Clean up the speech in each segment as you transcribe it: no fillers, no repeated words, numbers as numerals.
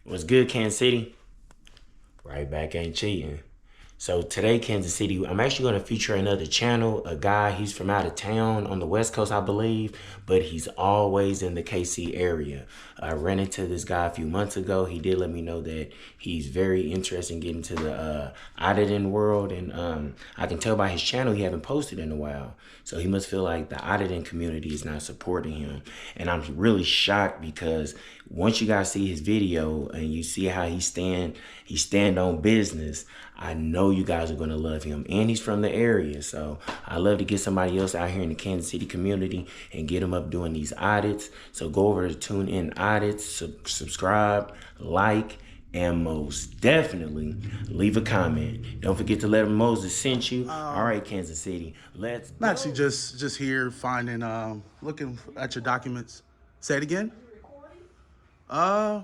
What's good, Kansas City? Right back ain't cheating. So today, Kansas City, I'm actually going to feature another channel, a guy, he's from out of town on the West Coast, I believe, but he's always in the KC area. I ran into this guy a few months ago. He did let me know that he's very interested in getting to the auditing world, and I can tell by his channel he haven't posted in a while. So he must feel like the auditing community is not supporting him. And I'm really shocked because once you guys see his video and you see how he stand on business, I know you guys are going to love him. And he's from the area. So I love to get somebody else out here in the Kansas City community and get him up doing these audits. So go over to Tune Inn Audits, subscribe, like, and most definitely leave a comment. Don't forget to let him know Moses sent you. All right, Kansas City, let's go. I'm actually just here finding, looking at your documents. Say it again? Yeah.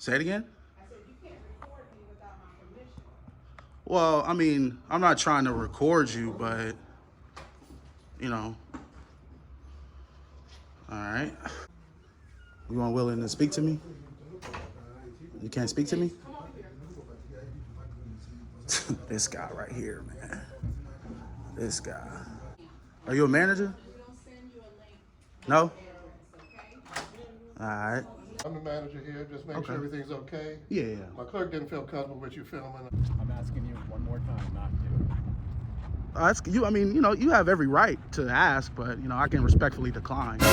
Say it again? I said, you can't record me without my permission. Well, I mean, I'm not trying to record you, but, you know. All right. You aren't willing to speak to me? You can't speak to me? This guy right here, man. This guy. Are you a manager? No? All right. I'm the manager here. Just make sure everything's okay. Yeah. My clerk didn't feel comfortable with you filming. I'm asking you one more time not to. That's you. I mean, you know, you have every right to ask, but you know, I can respectfully decline. But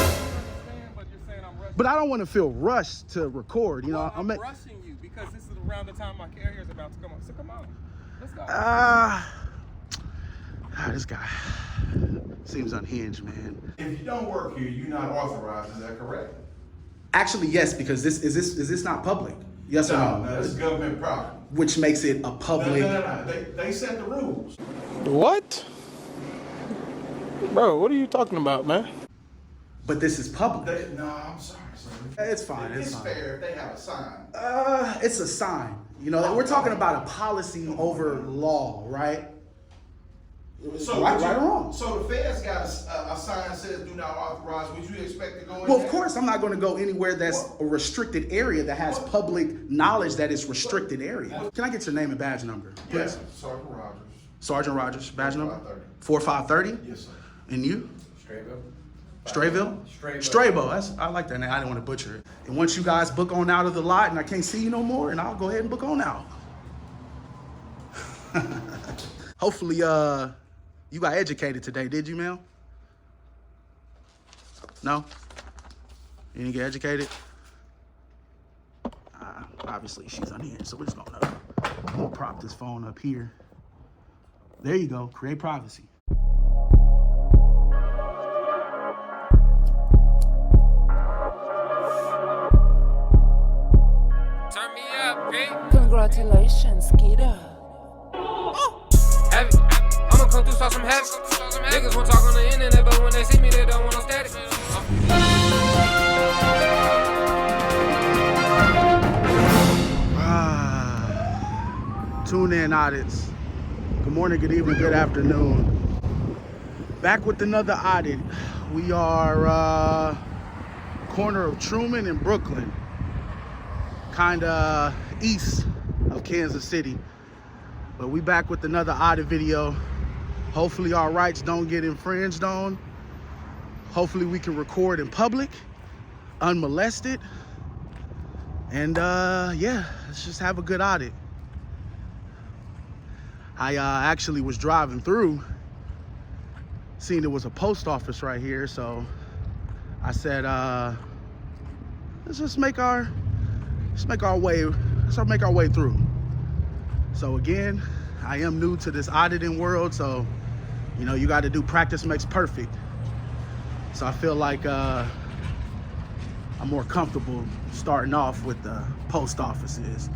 you're saying I'm rushing. But I don't want to feel rushed to record. You know, I'm rushing you because this is around the time my carrier is about to come on. So come on, let's go. This guy seems unhinged, man. If you don't work here, you're not authorized. Is that correct? Actually, yes, because this is this not public? Yes or no? No, it's government property. Which makes it a public. No. They set the rules. What? Bro, what are you talking about, man? But this is public. No, I'm sorry, sir. It's fine. It's fine. fair if they have a sign. It's a sign. You know, we're talking about a policy over law, right? So right or wrong? So the feds got a sign that says "Do not authorize." Would you expect to go in Well, there? of course, I'm not going to go anywhere that's a restricted area that has public knowledge that is restricted area. Can I get your name and badge number, please? Yes, Sergeant Rogers. Sergeant Rogers, badge number? 4530. 4530? Yes, sir. And you? Strayville. Strayville? Strayville. I like that name. I didn't want to butcher it. And once you guys book on out of the lot and I can't see you no more, and I'll go ahead and book on out. Hopefully, you got educated today, did you, ma'am? No? You didn't get educated? Obviously, she's unhinged, so we're just gonna prop this phone up here. There you go. Create privacy. Turn me up, Pete. Congratulations, Skeeter. Heavy. I'ma come through, saw some heavy. Niggas won't talk on the internet, but when they see me, they don't want no static. Tune in audits. Good morning, good evening, good afternoon. Back with another audit. We are corner of Truman and Brooklyn, kinda east of Kansas City. But we back with another audit video. Hopefully our rights don't get infringed on. Hopefully we can record in public, unmolested. And yeah, let's just have a good audit. I actually was driving through, seen there was a post office right here, so I said, let's make our way through. So again, I am new to this auditing world, so you know, you got to do practice makes perfect. So I feel like I'm more comfortable starting off with the post offices.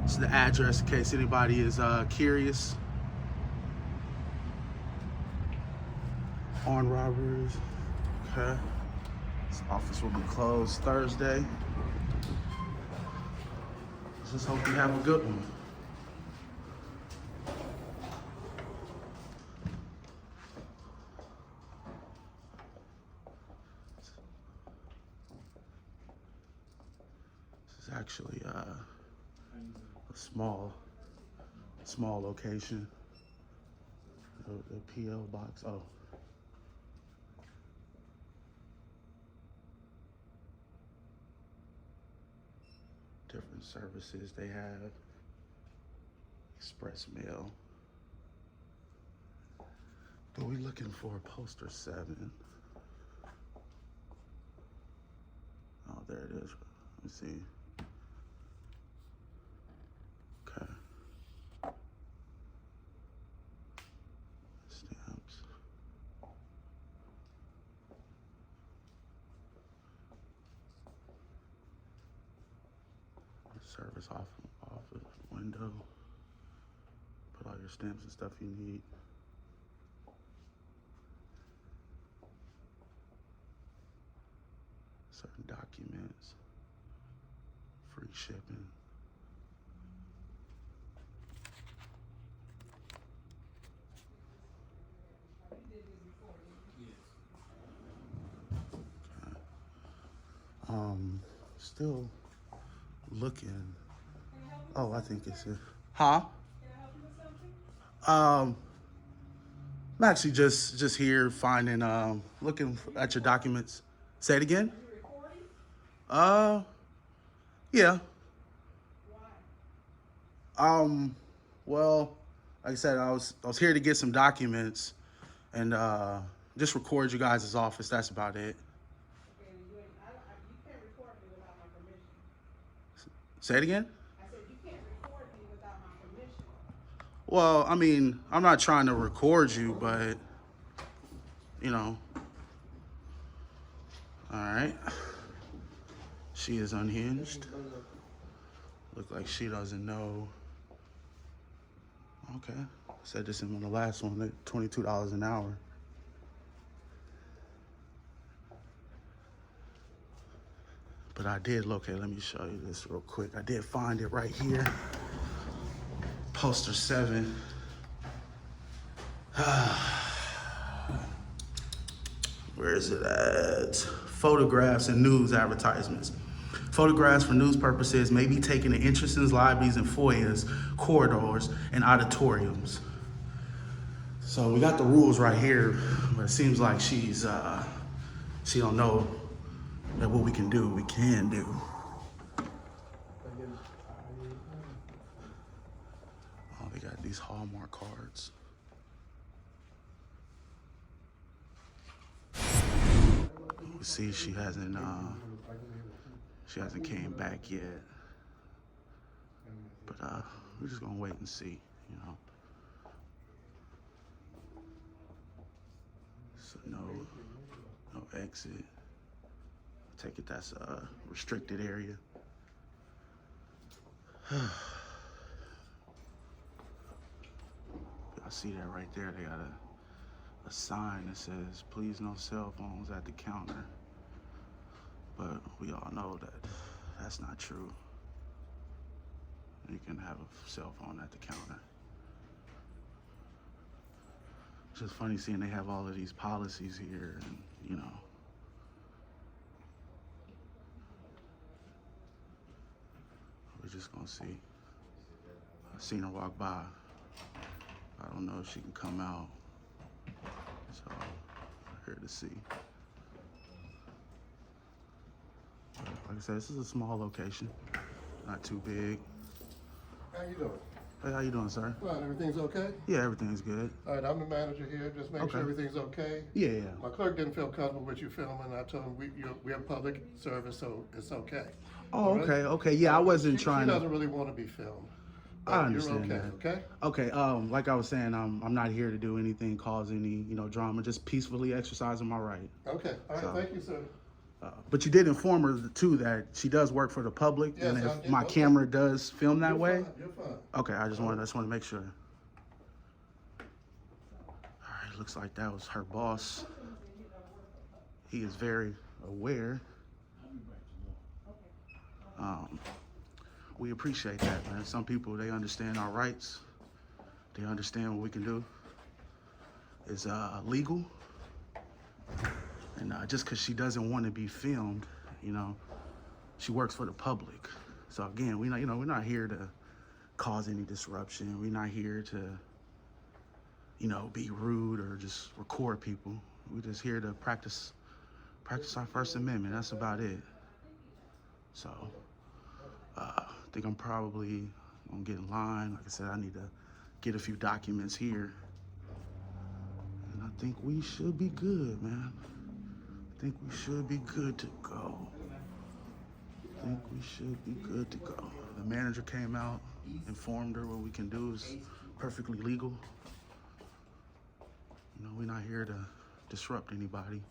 This is the address in case anybody is curious. Armed robbers. Okay. This office will be closed Thursday. Just hope you have a good one. actually a small location. The PO box. Oh. Different services they have. Express mail. But we looking for a Postal 7. Oh, there it is. Let me see. Okay. Stamps. Service office window. Put all your stamps and stuff you need. Certain documents. Free shipping. Okay. Still looking. Oh, I think it's it. Huh? I'm actually just here finding looking at your documents. Say it again. Yeah. Well, like I said, I was here to get some documents and just record you guys' office. That's about it. You can't record me without my permission. Say it again. I said you can't record me without my permission. Well, I mean, I'm not trying to record you, but you know. All right. She is unhinged. Look like she doesn't know. Okay. Said this in the last one, at $22 an hour. But I did locate, let me show you this real quick. I did find it right here. Postal 7. Where is it at? Photographs and news advertisements. Photographs for news purposes may be taken in entrances, lobbies, and foyers, corridors, and auditoriums. So we got the rules right here, but it seems like she don't know that what we can do. Oh, they got these Hallmark cards. You see, she hasn't came back yet. But we're just gonna wait and see, you know. So no exit. I take it that's a restricted area. I see that right there. They got a sign that says, please no cell phones at the counter. But we all know that that's not true. You can have a cell phone at the counter. It's just funny seeing they have all of these policies here and, you know. We're just gonna see. I seen her walk by. I don't know if she can come out. So, I'm here to see. But like I said, this is a small location, not too big. How you doing? Hey, how you doing, sir? Well, everything's okay? Yeah, everything's good. All right, I'm the manager here. Just make sure everything's okay. Yeah. My clerk didn't feel comfortable with you filming. I told him we have public service, so it's okay. Oh, All right? okay. Yeah, I wasn't trying She to. doesn't really want to be filmed. I understand You're that. okay, okay? Okay, like I was saying, I'm not here to do anything, cause any, drama, just peacefully exercising my right. Okay, all right, thank you, sir. But you did inform her, too, that she does work for the public, Yes, and I if did. my Okay. camera does film that way. You're fine. Okay, I just want to make sure. All right, looks like that was her boss. He is very aware. We appreciate that, man. Some people, they understand our rights. They understand what we can do. It's legal. And just because she doesn't want to be filmed, she works for the public. So again, we're not here to cause any disruption. We're not here to, be rude or just record people. We're just here to practice our First Amendment. That's about it. So I think I'm probably gonna get in line. Like I said, I need to get a few documents here. And I think we should be good, man. I think we should be good to go. The manager came out, informed her what we can do is perfectly legal. We're not here to disrupt anybody.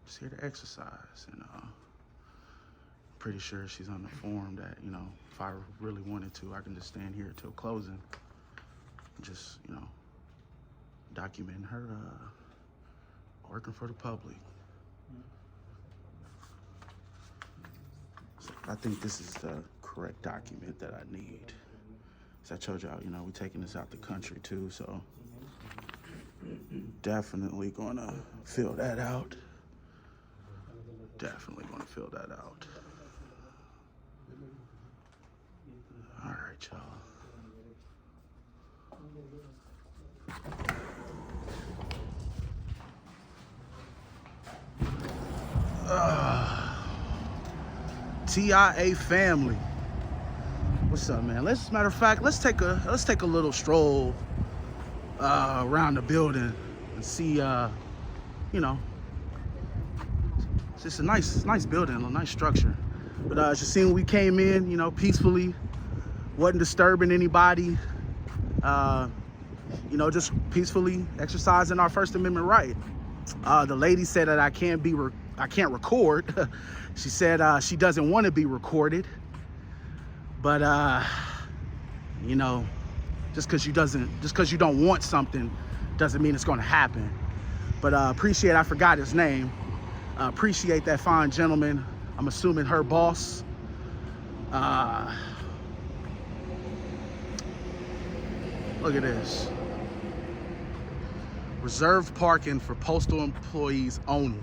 Just here to exercise. And pretty sure she's on the form that, if I really wanted to, I can just stand here till closing. Just, documenting her working for the public. So I think this is the correct document that I need. As I told y'all, we're taking this out the country too, so definitely gonna fill that out. All right, y'all. TIA family, what's up, man? Matter of fact, let's take a little stroll around the building and see. It's just a nice building, a nice structure. But as you seen, we came in, peacefully, wasn't disturbing anybody. Just peacefully exercising our First Amendment right. The lady said that I can't record. She said she doesn't want to be recorded. But just because you don't want something doesn't mean it's going to happen. But appreciate, I forgot his name. Appreciate that fine gentleman. I'm assuming her boss. Look at this. Reserved parking for postal employees only.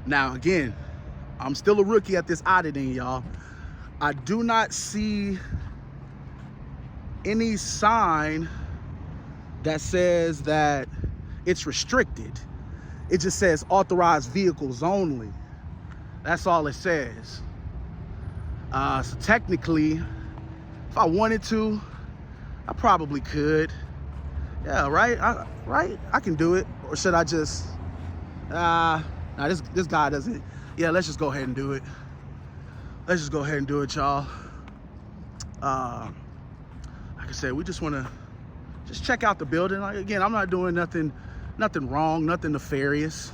Now, again, I'm still a rookie at this auditing, y'all. I do not see any sign that says that it's restricted. It just says authorized vehicles only. That's all it says. So technically, if I wanted to, I probably could. Yeah, right? I can do it. Or should I just, this guy doesn't. Yeah, let's just go ahead and do it. Y'all. Like I said, we just want to just check out the building. Like, again, I'm not doing nothing wrong, nothing nefarious.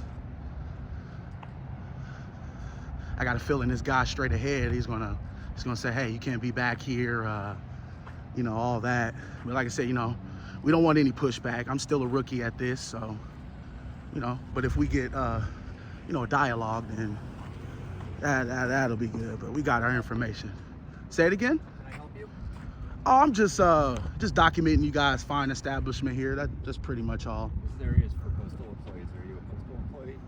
I got a feeling this guy straight ahead, he's gonna say, hey, you can't be back here, all that. But like I said, we don't want any pushback. I'm still a rookie at this, so, but if we get, a dialogue, then that'll be good. But we got our information. Say it again? Can I help you? Oh, I'm just documenting you guys' fine establishment here. That's pretty much all. This area is for postal employees. Are you a postal employee?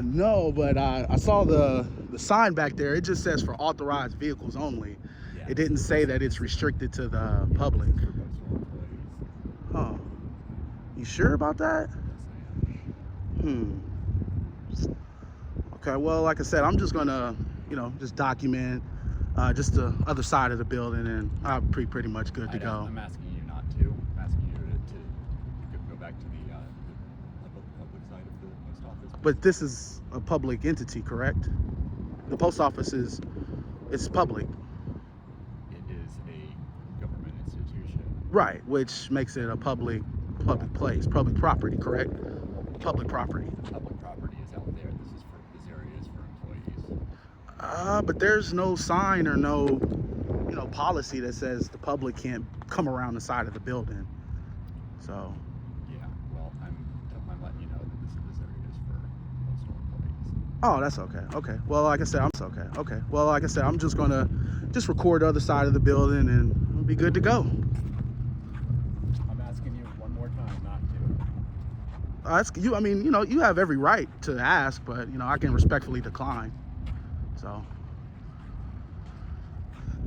No, but I saw the sign back there. It just says for authorized vehicles only. Yeah. It didn't say that it's restricted to the public. For postal employees. Huh. You sure about that? Okay, well, like I said, I'm just gonna, just document just the other side of the building, and I'm pretty much good to go. I'm asking you not to. I'm asking you to go back to the public side of the post office. But this is a public entity, correct? The post office it's public. It is a government institution. Right, which makes it a public place, public property, correct? Public property. Public property is out there. This area is for employees. But there's no sign or no, policy that says the public can't come around the side of the building. So. Yeah, well, I'm letting you know that this area is for postal employees. Oh, that's okay. Okay. Well, like I said, I'm just gonna record the other side of the building and we'll be good to go. I'm asking you one more time not to. That's you. I mean, you have every right to ask, but I can respectfully decline. So.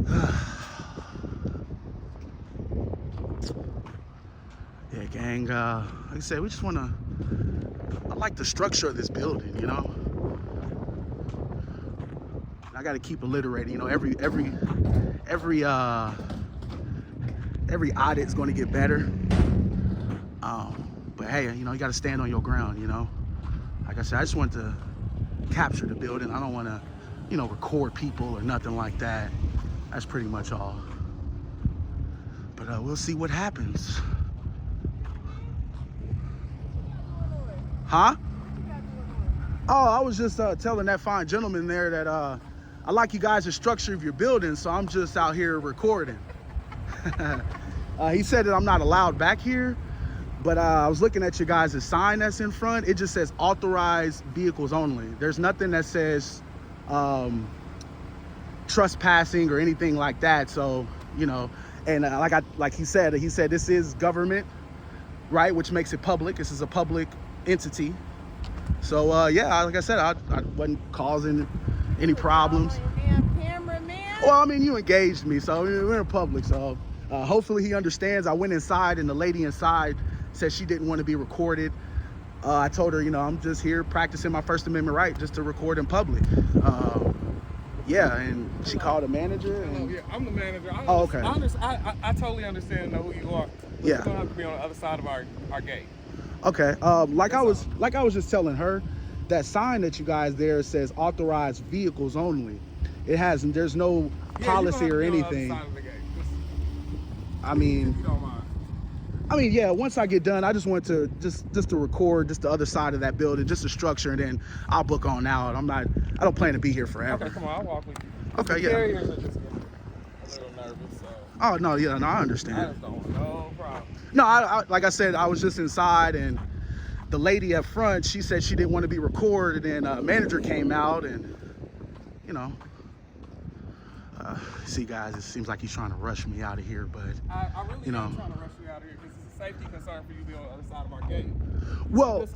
Yeah, gang, like I said, we just wanna, I like the structure of this building, you know? I gotta keep alliterating, you know, every audit's gonna get better. But hey, you know, you gotta stand on your ground, you know? Like I said, I just want to capture the building. I don't wanna, you know, record people or nothing like that. That's pretty much all. But we'll see what happens. Huh? Oh, I was just telling that fine gentleman there that I like you guys' structure of your building, so I'm just out here recording. He said that I'm not allowed back here, but I was looking at your guys' sign that's in front. It just says authorized vehicles only. There's nothing that says trespassing or anything like that. So, you know, and like he said this is government, right? Which makes it public. This is a public entity. So yeah, like I said, I wasn't causing any problems. Well, I mean, you engaged me, so we're in public. So hopefully he understands. I went inside, and the lady inside said she didn't want to be recorded. I told her, you know, I'm just here practicing my First Amendment right, just to record in public. Yeah, and she called a manager. And... Yeah, I'm the manager. Oh, okay. I totally understand and know who you are. Yeah. You don't have to be on the other side of our gate. Okay. Like I was just telling her, that sign that you guys there says authorized vehicles only. There's no policy or anything. I mean, yeah, once I get done, I just want to just to record just the other side of that building, just the structure, and then I'll book on out. I don't plan to be here forever. Okay, come on, I'll walk with you. Okay, yeah. Carriers are just a little nervous, so. Oh, no, yeah, no, I understand. I just don't, no problem. No, I like I said, I was just inside, and the lady up front, she said she didn't want to be recorded, and a manager came out, and, you know, see, guys, it seems like he's trying to rush me out of here, but I really you know, am trying to rush you out of here because it's a safety concern for you to be on the other side of our gate. Well,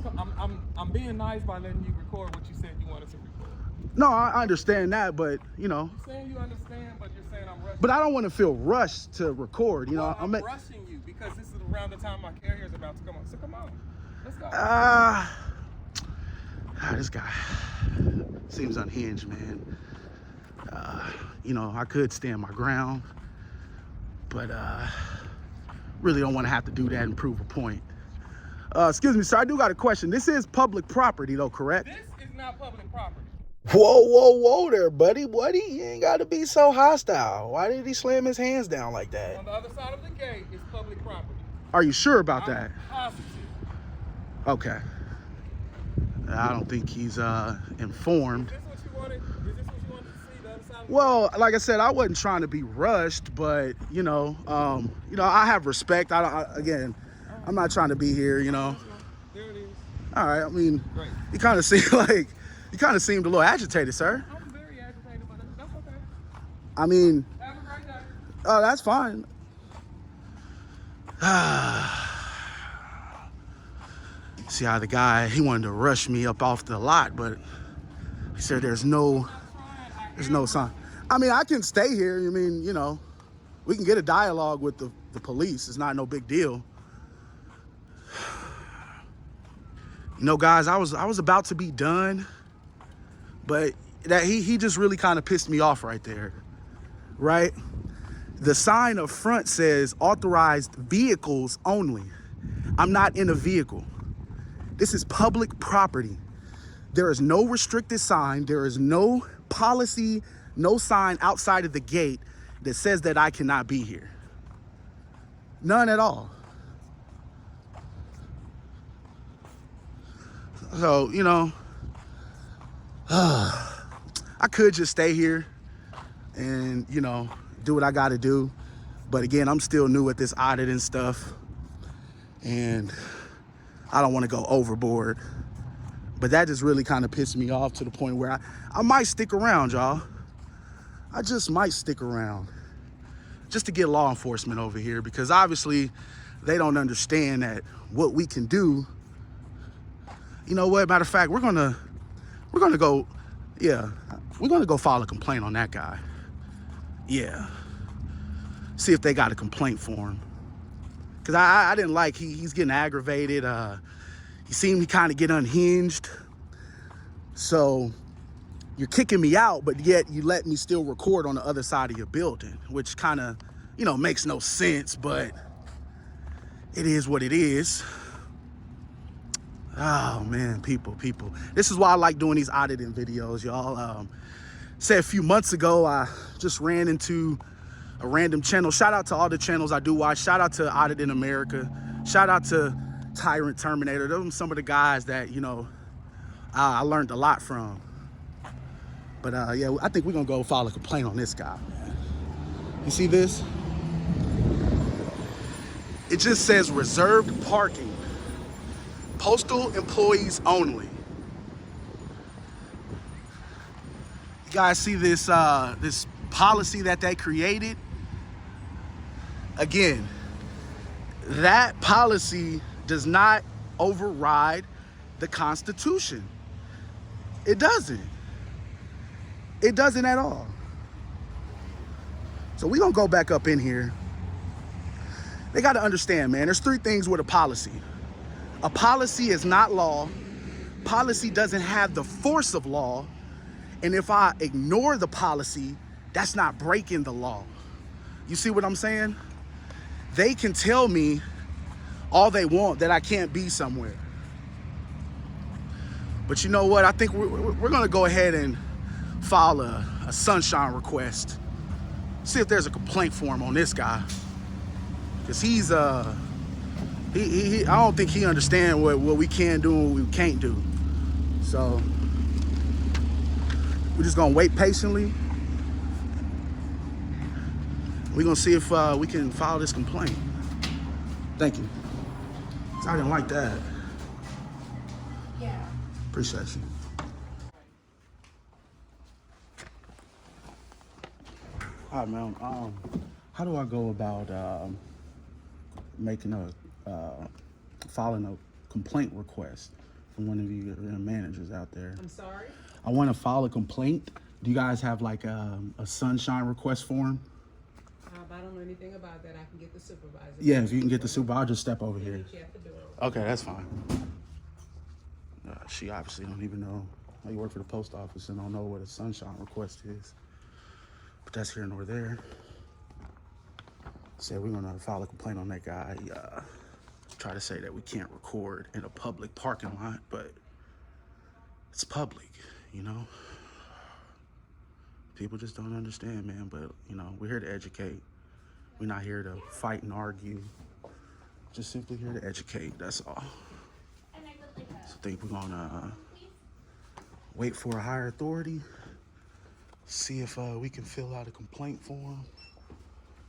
I'm being nice by letting you record what you said you wanted to record. No, I understand that, but you know. You're saying you understand, but you're saying I'm rushing. But I don't want to feel rushed to record. You know, I'm rushing you because this is around the time my carrier is about to come on. So come on, let's go. This guy seems unhinged, man. You know, I could stand my ground, but really don't want to have to do that and prove a point. Excuse me, sir, I do got a question. This is public property, though, correct? This is not public property. Whoa there, buddy. You ain't got to be so hostile. Why did he slam his hands down like that? On the other side of the gate is public property. Are you sure about that? Positive. Okay. I don't think he's informed. Is this what you wanted? Is this what you wanted to see? The other side of the Well, like I said, I wasn't trying to be rushed, but you know, I have respect. Again, I'm not trying to be here, you know. There it is. All right. I mean, Great. you kind of seemed a little agitated, sir. I'm very agitated, but that's okay. I mean, Have a great day. oh, that's fine. See how the guy, he wanted to rush me up off the lot, but he said there's no sign. I mean, I can stay here. I mean, you know, we can get a dialogue with the police. It's not no big deal. You know, guys, I was about to be done, but that he just really kind of pissed me off right there, right? The sign up front says authorized vehicles only. I'm not in a vehicle. This is public property. There is no restricted sign. There is no policy, no sign outside of the gate that says that I cannot be here. None at all. So, you know, I could just stay here and, you know, do what I got to do. But again, I'm still new at this audit and stuff. And I don't want to go overboard. But that just really kind of pissed me off to the point where I might stick around, y'all. I just might stick around just to get law enforcement over here, because obviously they don't understand that what we can do. You know what? Matter of fact, we're gonna go, yeah, we're gonna go file a complaint on that guy. Yeah. see if they got a complaint form. Cause I didn't like, he's getting aggravated. He seemed to kind of get unhinged. So you're kicking me out, but yet you let me still record on the other side of your building, which kind of, you know, makes no sense, but it is what it is. Oh man, people. This is why I like doing these auditing videos, y'all. Say a few months ago, I just ran into a random channel. Shout out to all the channels I do watch. Shout out to Audit in America. Shout out to Tyrant Terminator. Those are some of the guys that, you know, I learned a lot from. But yeah, I think we're gonna go file a complaint on this guy, man. You see this? It just says reserved parking. Postal employees only. You guys see this this policy that they created? Again, that policy does not override the Constitution. It doesn't. It doesn't at all. So we're gonna go back up in here. They gotta understand, man, there's three things with a policy. A policy is not law. Policy doesn't have the force of law. And if I ignore the policy, that's not breaking the law. You see what I'm saying? They can tell me all they want that I can't be somewhere. But you know what? I think we're gonna go ahead and file a sunshine request. See if there's a complaint form on this guy. Cause he's I don't think he understands what we can do and what we can't do. So we're just gonna wait patiently. We're gonna see if we can file this complaint. Thank you. I didn't like that. Yeah. Appreciate you. Hi, man. How do I go about making filing a complaint request from one of you managers out there? I'm sorry? I want to file a complaint. Do you guys have like a sunshine request form? If I don't know anything about that, I can get the supervisor. Yeah, if you can get the supervisor, I'll just step over here. Meet you at the door. Okay, that's fine. She obviously don't even know. You work for the post office and don't know what a sunshine request is. But that's here nor there. Said we're gonna file a complaint on that guy. Try to say that we can't record in a public parking lot, but it's public, you know? People just don't understand, man, but you know, we're here to educate. We're not here to fight and argue. Just simply here to educate, that's all. So I think we're gonna wait for a higher authority, see if we can fill out a complaint form.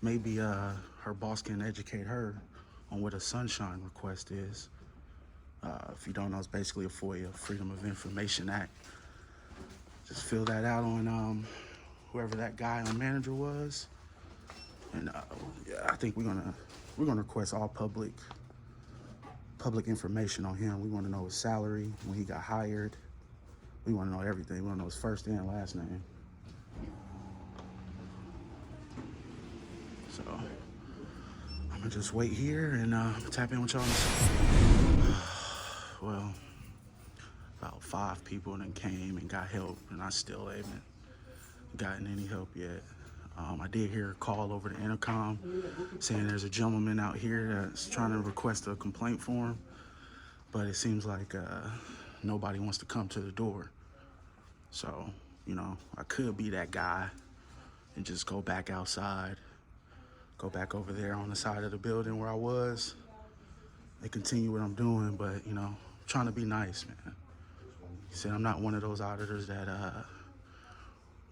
Maybe her boss can educate her on what a sunshine request is. If you don't know, it's basically a FOIA, Freedom of Information Act. Just fill that out on whoever that guy or manager was. And yeah, I think we're gonna request all public information on him. We want to know his salary, when he got hired. We want to know everything. We want to know his first and last name. So I'm gonna just wait here and tap in with y'all. Well, about 5 people then came and got help, and I still haven't gotten any help yet. I did hear a call over the intercom saying there's a gentleman out here that's trying to request a complaint form, but it seems like nobody wants to come to the door. So, you know, I could be that guy and just go back outside, go back over there on the side of the building where I was and continue what I'm doing, but, you know, I'm trying to be nice, man. He said I'm not one of those auditors that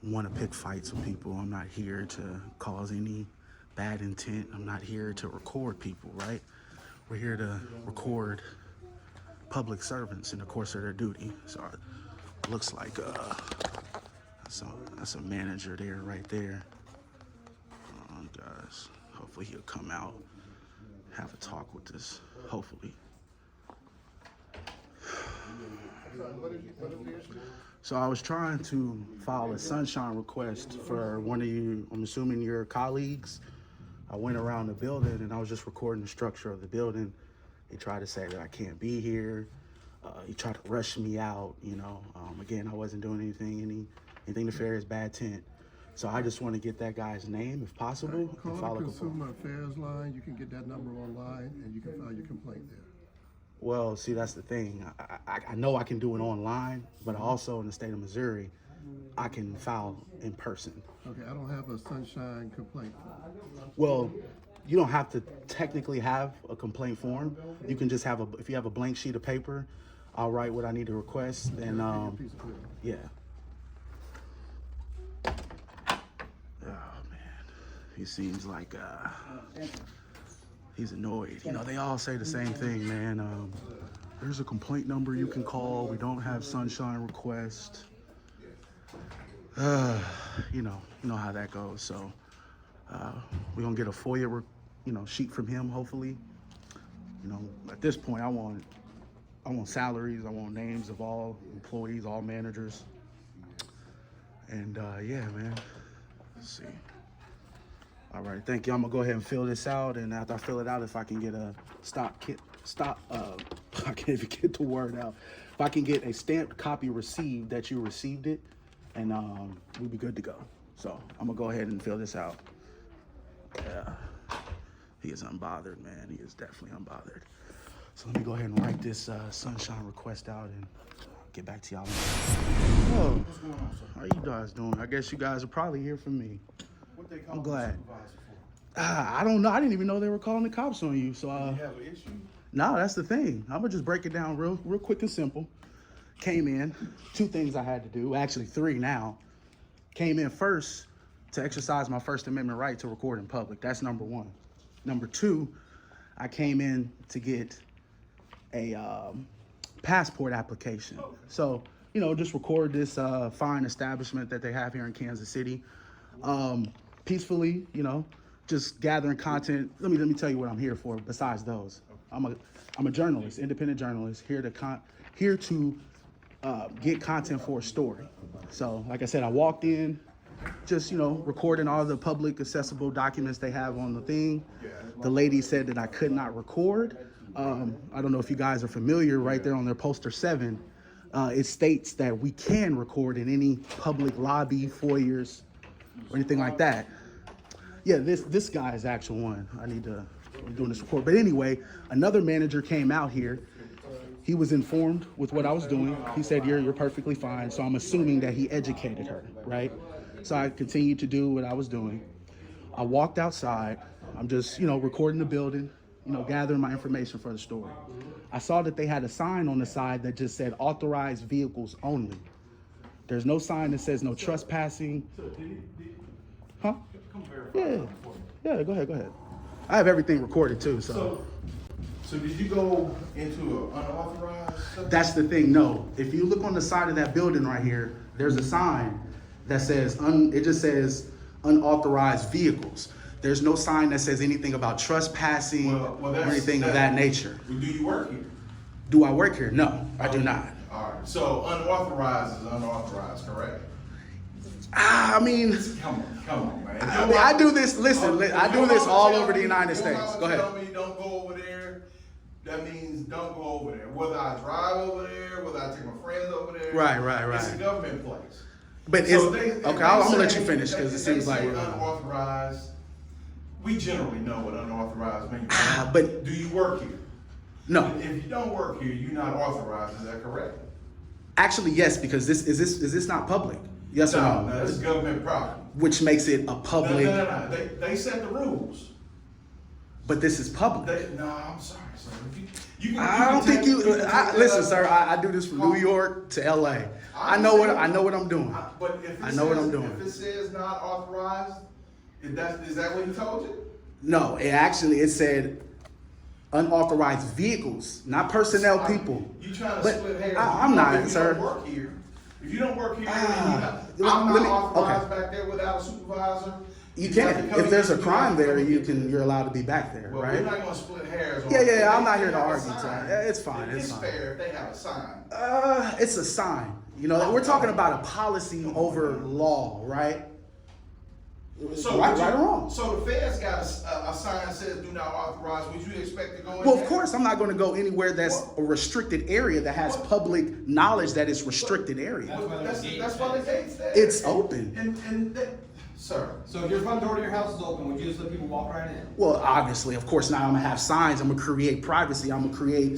want to pick fights with people. I'm not here to cause any bad intent. I'm not here to record people, right? We're here to record public servants in the course of their duty. So it looks like that's a manager there, right there. Guys, hopefully he'll come out, have a talk with this, hopefully. So I was trying to file a sunshine request for one of you, I'm assuming your colleagues. I went around the building and I was just recording the structure of the building. They tried to say that I can't be here. He tried to rush me out, you know. Again, I wasn't doing anything nefarious, bad intent. So I just want to get that guy's name if possible. Call and follow the Consumer Affairs line. You can get that number online and you can file your complaint there. Well, see, that's the thing. I know I can do it online, but also in the state of Missouri, I can file in person. Okay, I don't have a sunshine complaint form. Well, you don't have to technically have a complaint form. You can just have if you have a blank sheet of paper, I'll write what I need to request. And yeah. Oh man, he seems like he's annoyed. You know, they all say the same thing, man. There's a complaint number you can call. We don't have sunshine request. You know how that goes. So we're gonna get a FOIA, sheet from him. Hopefully, at this point, I want salaries. I want names of all employees, all managers, and yeah, man. Let's see. All right, thank you. I'm gonna go ahead and fill this out, and after I fill it out, if I can get a I can't even get the word out. If I can get a stamped copy received that you received it, and we'll be good to go. So I'm gonna go ahead and fill this out. Yeah, he is unbothered, man. He is definitely unbothered. So let me go ahead and write this sunshine request out and get back to y'all. Oh, what's going on, sir? How you guys doing? I guess you guys are probably here for me. What they call I'm glad. supervisor for? I don't know. I didn't even know they were calling the cops on you. So You have an issue? no, that's the thing. I'm gonna just break it down real quick and simple. Came in, 2 things I had to do, actually 3 now. Came in first to exercise my First Amendment right to record in public. That's number 1. Number 2, I came in to get a passport application. So, just record this fine establishment that they have here in Kansas City. Peacefully, just gathering content. Let me tell you what I'm here for besides those. I'm a journalist, independent journalist, here to get content for a story. So, like I said, I walked in, just, recording all the public accessible documents they have on the thing. The lady said that I could not record. I don't know if you guys are familiar, right there on their poster 7, it states that we can record in any public lobby, foyers, or anything like that. Yeah, this guy is the actual one. I'm doing this report. But anyway, another manager came out here. He was informed with what I was doing. He said, you're perfectly fine. So I'm assuming that he educated her, right? So I continued to do what I was doing. I walked outside. I'm just, recording the building, gathering my information for the story. I saw that they had a sign on the side that just said authorized vehicles only. There's no sign that says no trespassing. Huh? Yeah, go ahead. I have everything recorded too, so. So did you go into an unauthorized? That's the thing, no. If you look on the side of that building right here, there's a sign that says, it just says unauthorized vehicles. There's no sign that says anything about trespassing or anything of that nature. Do you work here? Do I work here? No, I do not. All right, so unauthorized is unauthorized, correct? I mean, Come on, man. I do this, I do this all over the United States. Go ahead. Tell me don't go over there. That means don't go over there. Whether I drive over there, whether I take my friends over there. Right. It's a government place. But So okay, I'm gonna let you finish because it seems like we're unauthorized. We generally know what unauthorized means. But do you work here? No. If you don't work here, you're not authorized. Is that correct? Actually, yes, because is this not public? Yes or no? No, it's government property. Which makes it a public. No. They set the rules. But this is public. I'm sorry, sir. I don't think you. Listen, sir. I do this from New York to L.A. I know what I'm doing. But if I know what I'm doing. If it says not authorized, is that what he told you? No, it said unauthorized vehicles, not personnel people. You trying to But split hairs? I'm not, if sir. You don't work here. If you don't work here, I'm not authorized back there without a supervisor. You can. If there's a crime there, you're allowed to be back there, Well, right? we're not gonna split hairs. Yeah. I'm not here to argue, sir. It's fine. It's fair if they have a sign. It's a sign. We're talking about a policy over law, right? Right or wrong. So the feds got a sign that says do not authorize. Would you expect to go in Well, there? of course, I'm not going to go anywhere that's a restricted area that has public knowledge that it's restricted area. That's why the gate's there. It's open. Sir. So if your front door to your house is open, would you just let people walk right in? Well, obviously, of course, now I'm gonna have signs. I'm gonna create privacy. I'm gonna create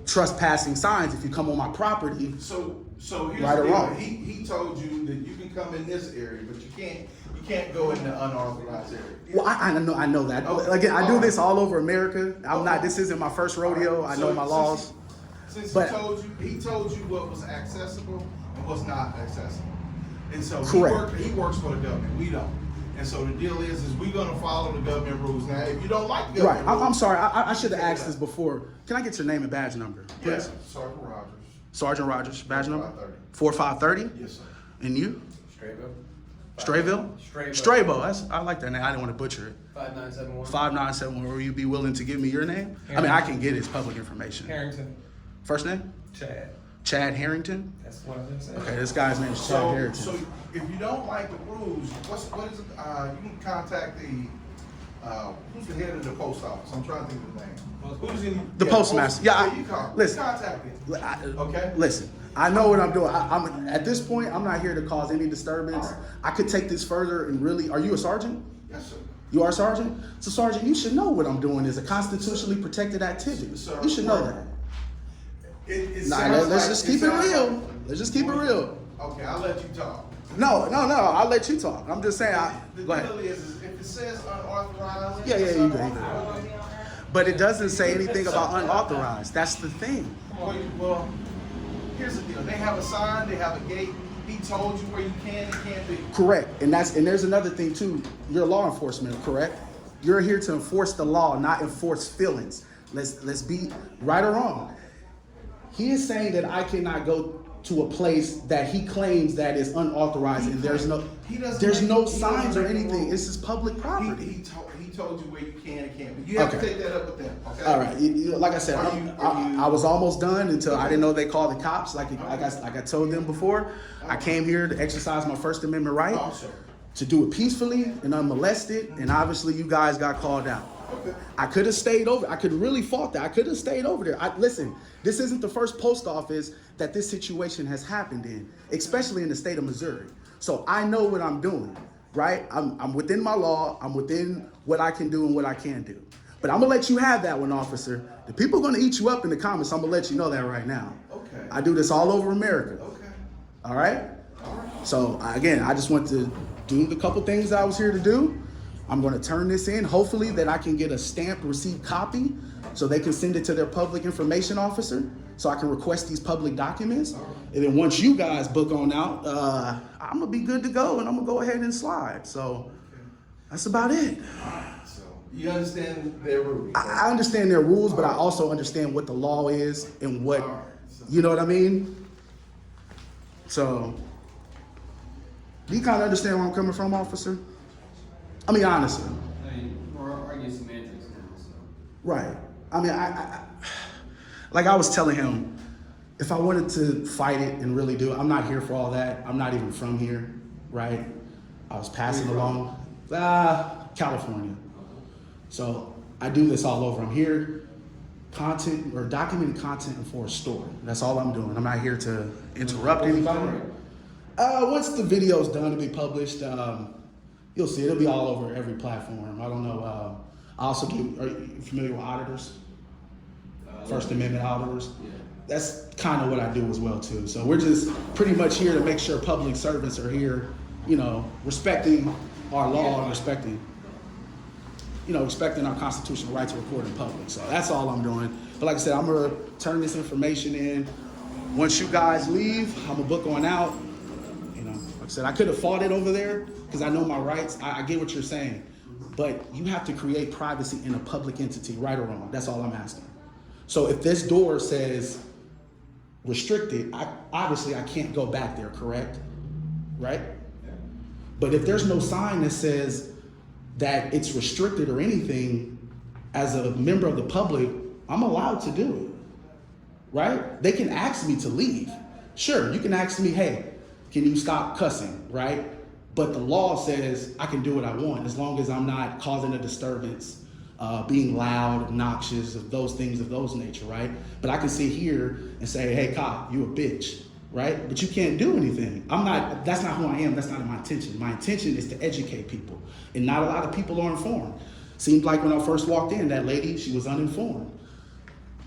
trespassing signs if you come on my property. So here's Right the or deal. wrong. He told you that you can come in this area, but you can't go in the unauthorized area. Well, I know that. Okay. Again, I do this all over America. I'm not. This isn't my first rodeo. I know my laws. Since But- he told you what was accessible and what's not accessible. And so Correct. he works for the government. We don't. And so the deal is we're gonna follow the government rules. Now, if you don't like the Right. government I'm rules, sorry. I should have asked this before. Can I get your name and badge number, please? yes, Sergeant Rogers. Sergeant Rogers, badge number? 4530. 4530. Yes, sir. And you? Strayville. Strayville? Strayville. I like that name. I didn't want to butcher it. 5971. 5971. Will you be willing to give me your name? I mean, I can get his public information. Harrington. First name? Chad. Chad Harrington. That's what I've been saying. Okay, this guy's name is Chad Harrington. So if you don't like the rules, what is it? You can contact who's the head of the post office? I'm trying to think of the name. Who's in The postmaster. Yeah, you call. listen. Contact him. Okay. Listen, I know what I'm doing. I'm at this point. I'm not here to cause any disturbance. I could take this further and really. Are you a sergeant? Yes, sir. You are a sergeant. So, sergeant, you should know what I'm doing is a constitutionally protected activity. Sir, You should know that. Let's just keep it real. Let's just keep it real. Okay, I'll let you talk. No. I'll let you talk. I'm just saying. The Go ahead. deal is if it says unauthorized. Yeah, it's you good. unauthorized. But it doesn't say anything about unauthorized. That's the thing. Well, here's the deal. They have a sign. They have a gate. He told you where you can and can't be. Correct. And there's another thing too. You're law enforcement, correct? You're here to enforce the law, not enforce feelings. Let's be right or wrong. He is saying that I cannot go to a place that he claims that is unauthorized and there's no signs or anything. This is public property. He told you where you can and can't be. You have to take that up with them. Okay. All right. Like I said, I was almost done until I didn't know they called the cops. Like I told them before, I came here to exercise my First Amendment right, to do it peacefully and unmolested, and obviously you guys got called out. Okay. I could have stayed over. I could really fought that. I could have stayed over there. Listen, this isn't the first post office that this situation has happened in, especially in the state of Missouri. So I know what I'm doing, right? I'm within my law. I'm within what I can do and what I can do. But I'm gonna let you have that one, officer. The people are gonna eat you up in the comments. I'm gonna let you know that right now. Okay. I do this all over America. Okay. All right? So again, I just want to do the couple things I was here to do. I'm going to turn this in, hopefully that I can get a stamped receipt copy so they can send it to their public information officer so I can request these public documents. And then once you guys book on out, I'm going to be good to go and I'm going to go ahead and slide. So that's about it. So you understand their rules? I understand their rules, but I also understand what the law is and what, you know what I mean? So, do you kind of understand where I'm coming from, officer? I mean, honestly. I mean, we're arguing semantics now, so. Right. I mean, like I was telling him, if I wanted to fight it and really do it, I'm not here for all that. I'm not even from here, right? I was passing along, California. So I do this all over. I'm here, content or documenting content for a story. That's all I'm doing. I'm not here to interrupt anybody. Once the video's done to be published, you'll see it'll be all over every platform. I don't know. I also do. Are you familiar with auditors? First Amendment auditors. Yeah. That's kind of what I do as well too. So we're just pretty much here to make sure public servants are here, respecting our law and respecting our constitutional right to record in public. So that's all I'm doing. But like I said, I'm gonna turn this information in. Once you guys leave, I'm gonna book on out. Like I said, I could have fought it over there because I know my rights. I get what you're saying. But you have to create privacy in a public entity, right or wrong. That's all I'm asking. So if this door says restricted, obviously I can't go back there, correct? Right? Yeah. But if there's no sign that says that it's restricted or anything, as a member of the public, I'm allowed to do it, right? They can ask me to leave. Sure, you can ask me, hey, can you stop cussing, right? But the law says I can do what I want as long as I'm not causing a disturbance, being loud, obnoxious, of those things of those nature, right? But I can sit here and say, hey, cop, you a bitch, right? But you can't do anything. That's not who I am. That's not my intention. My intention is to educate people. And not a lot of people are informed. Seemed like when I first walked in, that lady, she was uninformed.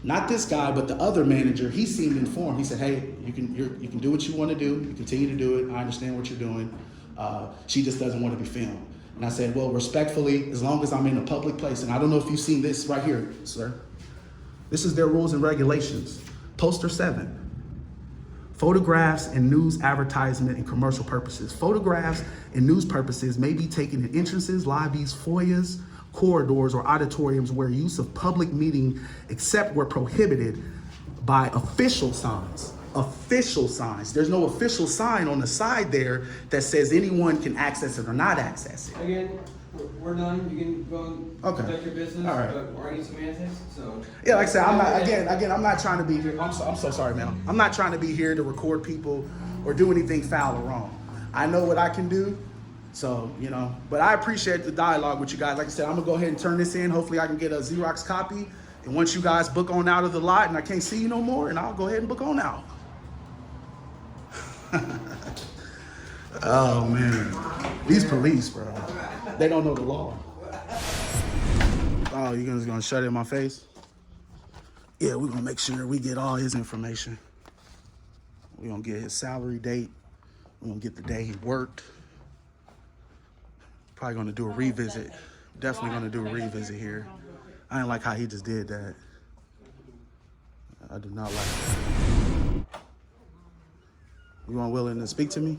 Not this guy, but the other manager, he seemed informed. He said, hey, you can do what you want to do. You continue to do it. I understand what you're doing. She just doesn't want to be filmed. And I said, well, respectfully, as long as I'm in a public place, and I don't know if you've seen this right here, sir. This is their rules and regulations. Poster 7. Photographs and news advertisement and commercial purposes. Photographs and news purposes may be taken in entrances, lobbies, foyers, corridors, or auditoriums where use of public meeting except where prohibited by official signs. Official signs. There's no official sign on the side there that says anyone can access it or not access it. Again, we're done. You can go and conduct your business. All right. But we're arguing semantics, so. Yeah, like I said, I'm not. I'm not trying to be here. I'm so sorry, man. I'm not trying to be here to record people or do anything foul or wrong. I know what I can do, so But I appreciate the dialogue with you guys. Like I said, I'm gonna go ahead and turn this in. Hopefully, I can get a Xerox copy. And once you guys book on out of the lot, and I can't see you no more, and I'll go ahead and book on out. Oh man, these police, bro. They don't know the law. Oh, you guys gonna shut it in my face? Yeah, we're gonna make sure we get all his information. We're gonna get his salary date. We're gonna get the day he worked. Probably gonna do a revisit. Definitely gonna do a revisit here. I didn't like how he just did that. I do not like that. You willing to speak to me?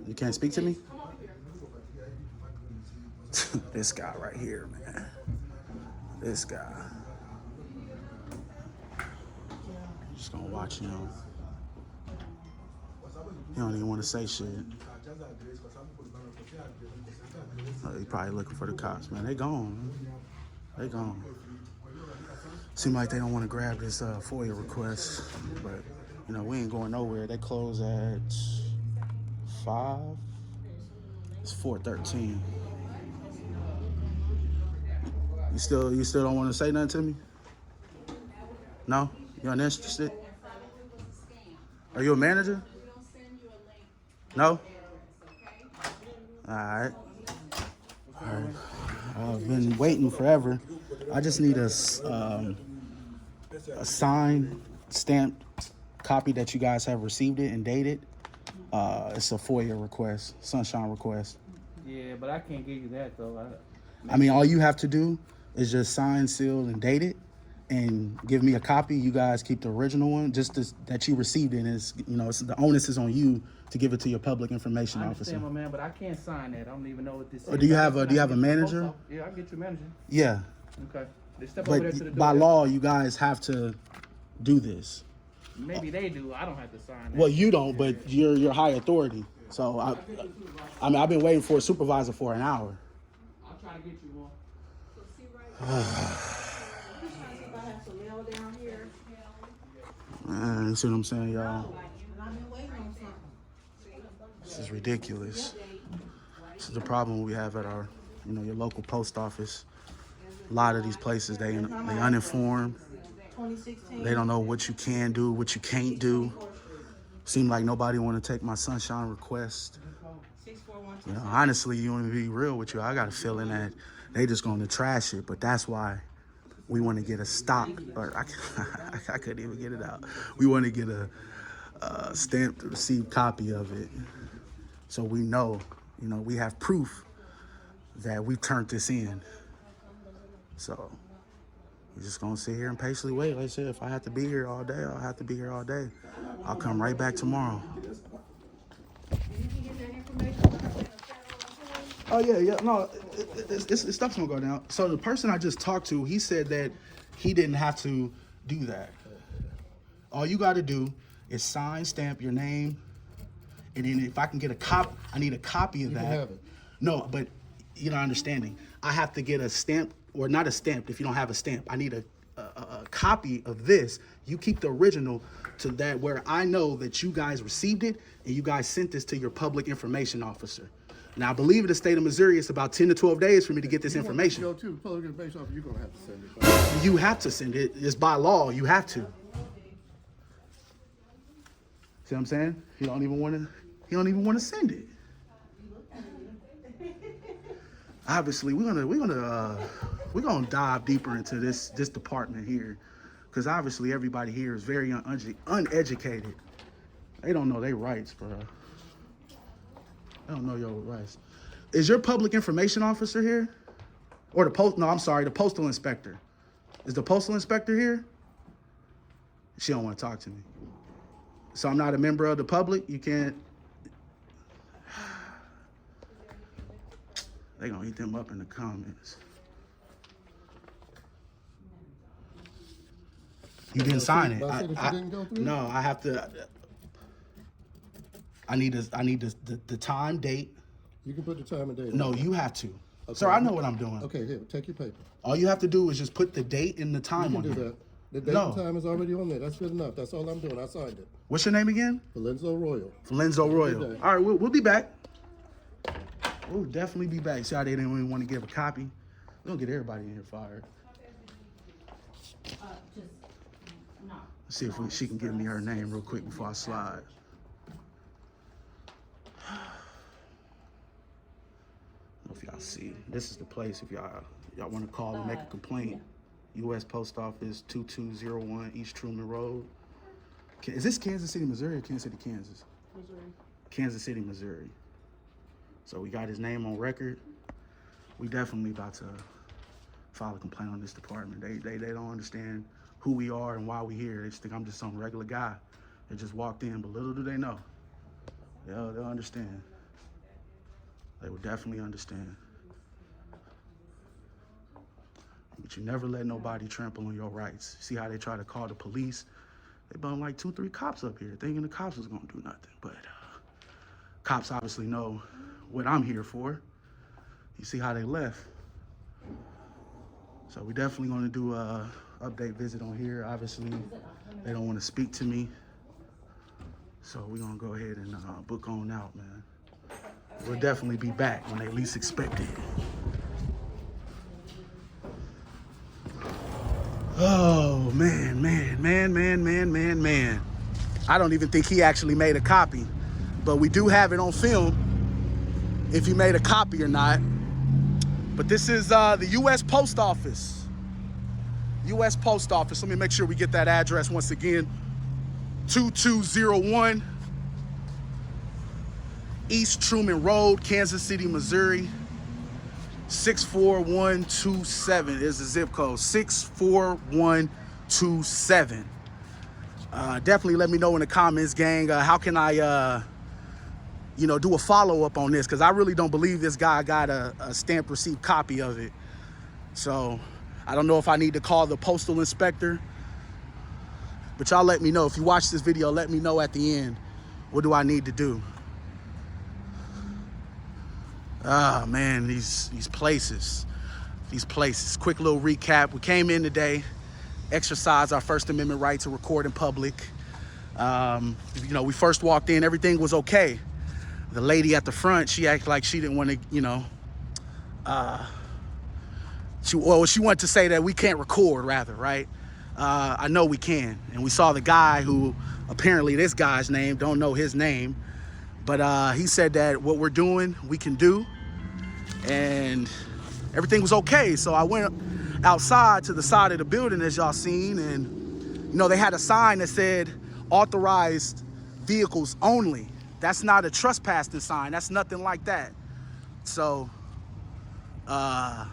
You can't speak to me? This guy right here, man. This guy. Just gonna watch him. He don't even want to say shit. Oh, he probably looking for the cops, man. They gone, man. They gone. Seem like they don't want to grab this FOIA request, but we ain't going nowhere. They close at 5. It's 4:13. You still don't want to say nothing to me? No? You uninterested? Are you a manager? No? All right. I've been waiting forever. I just need a signed, stamped copy that you guys have received it and dated. It's a FOIA request, sunshine request. Yeah, but I can't give you that though. I mean, all you have to do is just sign, seal, and date it, and give me a copy. You guys keep the original one, that you received it. Is the onus is on you to give it to your public information officer. I understand, my man, but I can't sign that. I don't even know what this is. Or do you have a manager? Yeah, I'll get you a manager. Yeah. Okay. They step over there to the But door. by law, you guys have to do this. Maybe they do. I don't have to sign that. Well, you don't, but you're high authority. So I mean, I've been waiting for a supervisor for an hour. I'll try to get you one. Man, you see what I'm saying, y'all? This is ridiculous. This is the problem we have at our, your local post office. A lot of these places, they uninformed. They don't know what you can do, what you can't do. Seem like nobody want to take my sunshine request. Honestly, you want to be real with you, I got a feeling that they just going to trash it, but that's why we want to get a stop, or I couldn't even get it out. We want to get a stamped received copy of it, so we know, we have proof that we turned this in. So we're just gonna sit here and patiently wait. Like I said, if I have to be here all day, I'll have to be here all day. I'll come right back tomorrow. Oh yeah, no, it's stuff's gonna go down. So the person I just talked to, he said that he didn't have to do that. All you got to do is sign, stamp your name, and then if I can get I need a copy of that. You can have it. No, but you're not understanding. I have to get a stamp, or not a stamp. If you don't have a stamp, I need a copy of this. You keep the original to that where I know that you guys received it and you guys sent this to your public information officer. Now, I believe in the state of Missouri, it's about 10 to 12 days for me to get this information. Go to the public information officer, you're gonna have to send it. You have to send it. It's by law. You have to. See what I'm saying? He don't even want to send it. Obviously, we're gonna dive deeper into this department here, because obviously everybody here is very uneducated. They don't know their rights, bro. They don't know your rights. Is your public information officer here? Or the postal inspector. Is the postal inspector here? She don't want to talk to me. So I'm not a member of the public. You can't. They gonna eat them up in the comments. You didn't sign it. No, I have to. I need the time, date. You can put the time and date. No, you have to. Okay. Sir, I know what I'm doing. Okay, here, take your paper. All you have to do is just put the date and the time on it. You can do that. The date and time is already on there. That's good enough. That's all I'm doing. I signed it. What's your name again? Valenzo Royal. Valenzo Royal. All right, we'll be back. We'll definitely be back. See how they didn't even want to give a copy. We're gonna get everybody in here fired. Let's see if she can give me her name real quick before I slide. I don't know if y'all see. This is the place if y'all want to call and make a complaint. U.S. Post Office 2201 East Truman Road. Is this Kansas City, Missouri or Kansas City, Kansas? Missouri. Kansas City, Missouri. So we got his name on record. We definitely about to file a complaint on this department. They don't understand who we are and why we here. They just think I'm just some regular guy that just walked in, but little do they know. They'll understand. They will definitely understand. But you never let nobody trample on your rights. See how they try to call the police? They brought like 2-3 cops up here thinking the cops was gonna do nothing. But cops obviously know what I'm here for. You see how they left. So we definitely gonna do a update visit on here. Obviously, they don't wanna speak to me. So we're gonna go ahead and book on out, man. We'll definitely be back when they least expect it. Oh, man. I don't even think he actually made a copy, but we do have it on film if he made a copy or not. But this is the U.S. Post Office. U.S. Post Office. Let me make sure we get that address once again. 2201 East Truman Road, Kansas City, Missouri. 64127 is the zip code. 64127. Definitely let me know in the comments, gang. How can I, do a follow-up on this? Because I really don't believe this guy got a stamped receipt copy of it. So I don't know if I need to call the postal inspector. But y'all let me know. If you watch this video, let me know at the end. What do I need to do? Ah, man, these places. Quick little recap. We came in today, exercised our First Amendment right to record in public. We first walked in, everything was okay. The lady at the front, she acted like she didn't want to, she wanted to say that we can't record, rather, right? I know we can. And we saw the guy who, apparently this guy's name, don't know his name, but he said that what we're doing, we can do. And everything was okay. So I went outside to the side of the building, as y'all seen, and they had a sign that said authorized vehicles only. That's not a trespassing sign. That's nothing like that. So, yeah,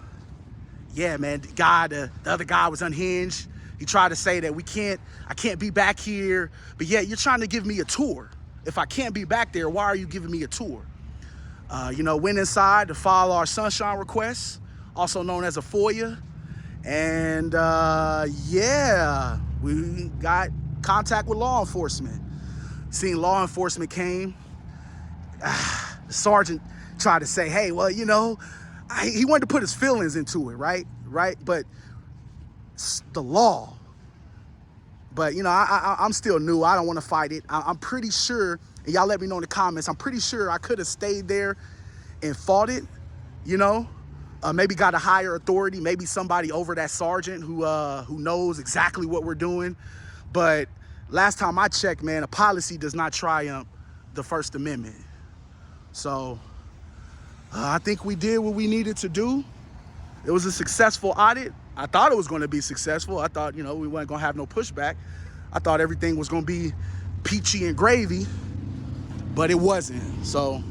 man, the other guy was unhinged. He tried to say that I can't be back here, but yet you're trying to give me a tour. If I can't be back there, why are you giving me a tour? Went inside to file our sunshine request, also known as a FOIA. And yeah, we got contact with law enforcement. Seen law enforcement came. The sergeant tried to say, hey, well, he wanted to put his feelings into it, right? But It's the law. But, you know, I'm still new. I don't want to fight it. I'm pretty sure, and y'all let me know in the comments, I'm pretty sure I could have stayed there and fought it, you know? Maybe got a higher authority, maybe somebody over that sergeant who knows exactly what we're doing. But last time I checked, man, a policy does not triumph the First Amendment. So I think we did what we needed to do. It was a successful audit. I thought it was going to be successful. I thought, you know, we weren't going to have no pushback. I thought everything was going to be peachy and gravy, but it wasn't. So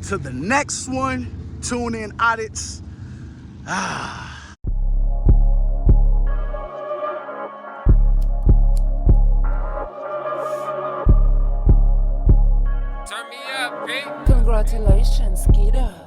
to the next one, Tune Inn Audits. Turn me up, bitch. Congratulations, Skeeter.